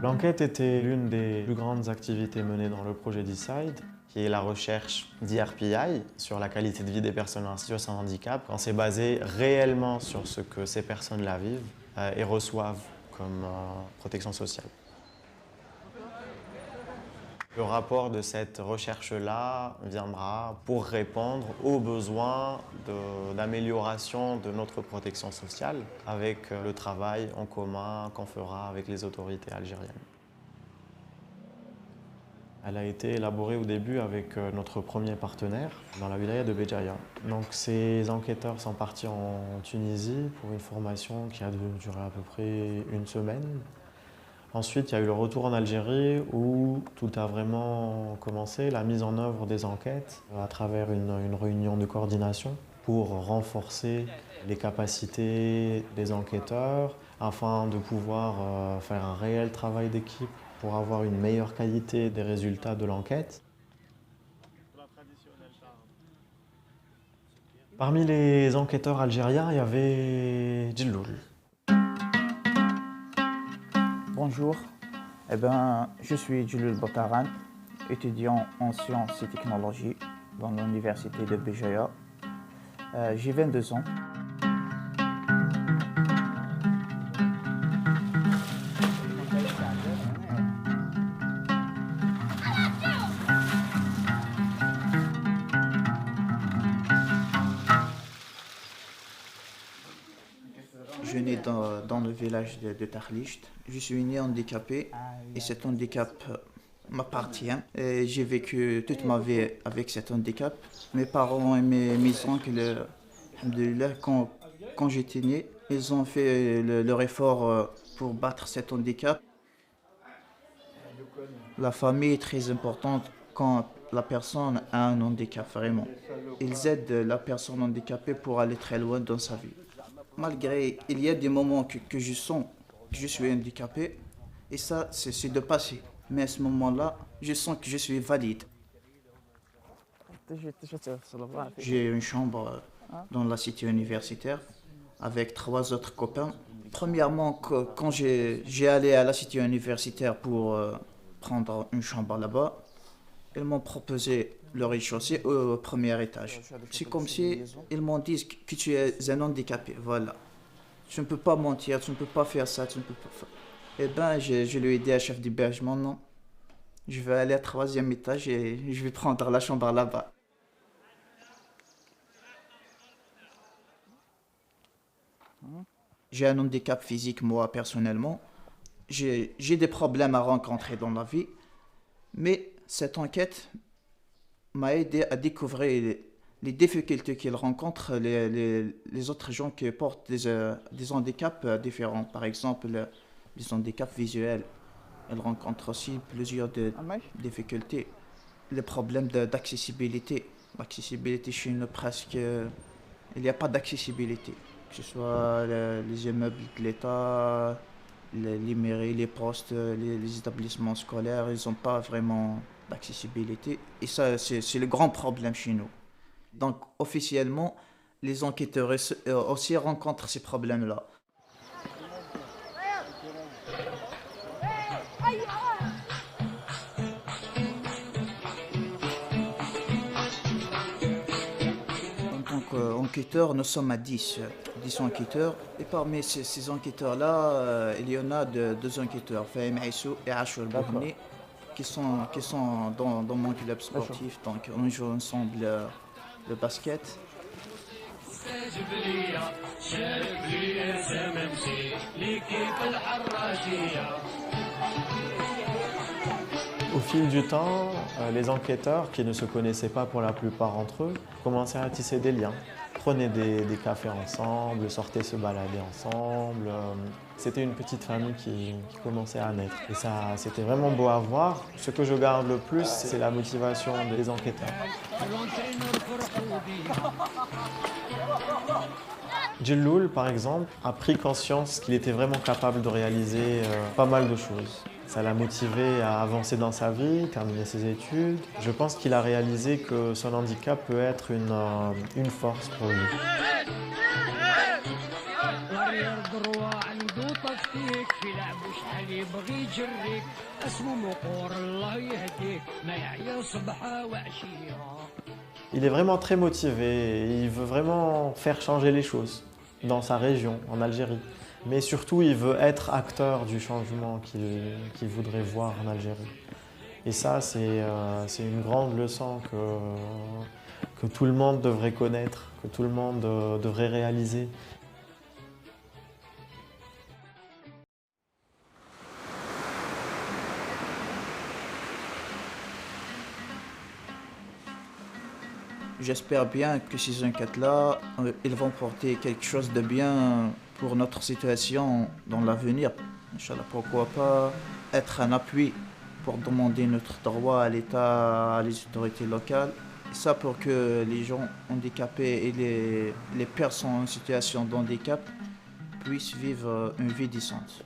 L'enquête était l'une des plus grandes activités menées dans le projet Decide, qui est la recherche d'IRPI sur la qualité de vie des personnes en situation de handicap. On s'est basé réellement sur ce que ces personnes-là vivent et reçoivent comme protection sociale. Le rapport de cette recherche-là viendra pour répondre aux besoins d'amélioration de notre protection sociale avec le travail en commun qu'on fera avec les autorités algériennes. Elle a été élaborée au début avec notre premier partenaire dans la wilaya de Béjaïa. Donc ces enquêteurs sont partis en Tunisie pour une formation qui a duré à peu près une semaine. Ensuite, il y a eu le retour en Algérie où tout a vraiment commencé, la mise en œuvre des enquêtes à travers une réunion de coordination pour renforcer les capacités des enquêteurs afin de pouvoir faire un réel travail d'équipe pour avoir une meilleure qualité des résultats de l'enquête. Parmi les enquêteurs algériens, il y avait Djilloul. Bonjour, je suis Djilloul Botaran, étudiant en sciences et technologies dans l'université de Béjaïa. J'ai 22 ans. Je suis né dans le village de Tarlicht. Je suis né handicapé et cet handicap m'appartient. J'ai vécu toute ma vie avec cet handicap. Mes parents et mes oncles, alhamdoulilah, quand j'étais né, ils ont fait leur effort pour battre cet handicap. La famille est très importante quand la personne a un handicap, vraiment. Ils aident la personne handicapée pour aller très loin dans sa vie. Malgré, il y a des moments que je sens que je suis handicapé, et ça, c'est de passé. Mais à ce moment-là, je sens que je suis valide. J'ai une chambre dans la cité universitaire avec 3 autres copains. Premièrement, quand j'ai allé à la cité universitaire pour prendre une chambre là-bas, ils m'ont proposé le rez-de-chaussée au premier étage. C'est comme si ils m'ont dit que tu es un handicapé, voilà. Tu ne peux pas mentir, tu ne peux pas faire ça, tu ne peux pas faire... Eh bien, je lui ai dit à chef d'hébergement, non. Je vais aller au 3e étage et je vais prendre la chambre là-bas. J'ai un handicap physique, moi, personnellement. J'ai des problèmes à rencontrer dans la vie, mais cette enquête m'a aidé à découvrir les difficultés qu'ils rencontrent, les autres gens qui portent des handicaps différents. Par exemple, les handicaps visuels. Ils rencontrent aussi plusieurs difficultés. Les problèmes d'accessibilité. L'accessibilité chez nous, presque, il n'y a pas d'accessibilité. Que ce soit les immeubles de l'État, les mairies, les postes, les établissements scolaires, ils n'ont pas vraiment d'accessibilité. Et ça, c'est le grand problème chez nous. Donc, officiellement, les enquêteurs aussi rencontrent ces problèmes-là. En tant qu'enquêteurs, nous sommes à 10 enquêteurs. Et parmi ces enquêteurs-là, il y en a 2 enquêteurs, Fahim Aissou et Achour Bohni, qui sont dans mon club sportif. Donc, on joue ensemble le basket. Au fil du temps, les enquêteurs, qui ne se connaissaient pas pour la plupart entre eux, commençaient à tisser des liens. Prenaient des cafés ensemble, sortaient se balader ensemble. C'était une petite famille qui commençait à naître. Et ça, c'était vraiment beau à voir. Ce que je garde le plus, c'est la motivation des enquêteurs. Djilloul, par exemple, a pris conscience qu'il était vraiment capable de réaliser pas mal de choses. Ça l'a motivé à avancer dans sa vie, terminer ses études. Je pense qu'il a réalisé que son handicap peut être une force pour lui. Il est vraiment très motivé et il veut vraiment faire changer les choses dans sa région, en Algérie. Mais surtout, il veut être acteur du changement qu'il voudrait voir en Algérie. Et ça, c'est une grande leçon que tout le monde devrait connaître, que tout le monde devrait réaliser. J'espère bien que ces enquêtes-là, ils vont porter quelque chose de bien pour notre situation dans l'avenir. Inch'Allah, pourquoi pas être un appui pour demander notre droit à l'État, à les autorités locales. Et ça pour que les gens handicapés et les personnes en situation de handicap puissent vivre une vie décente.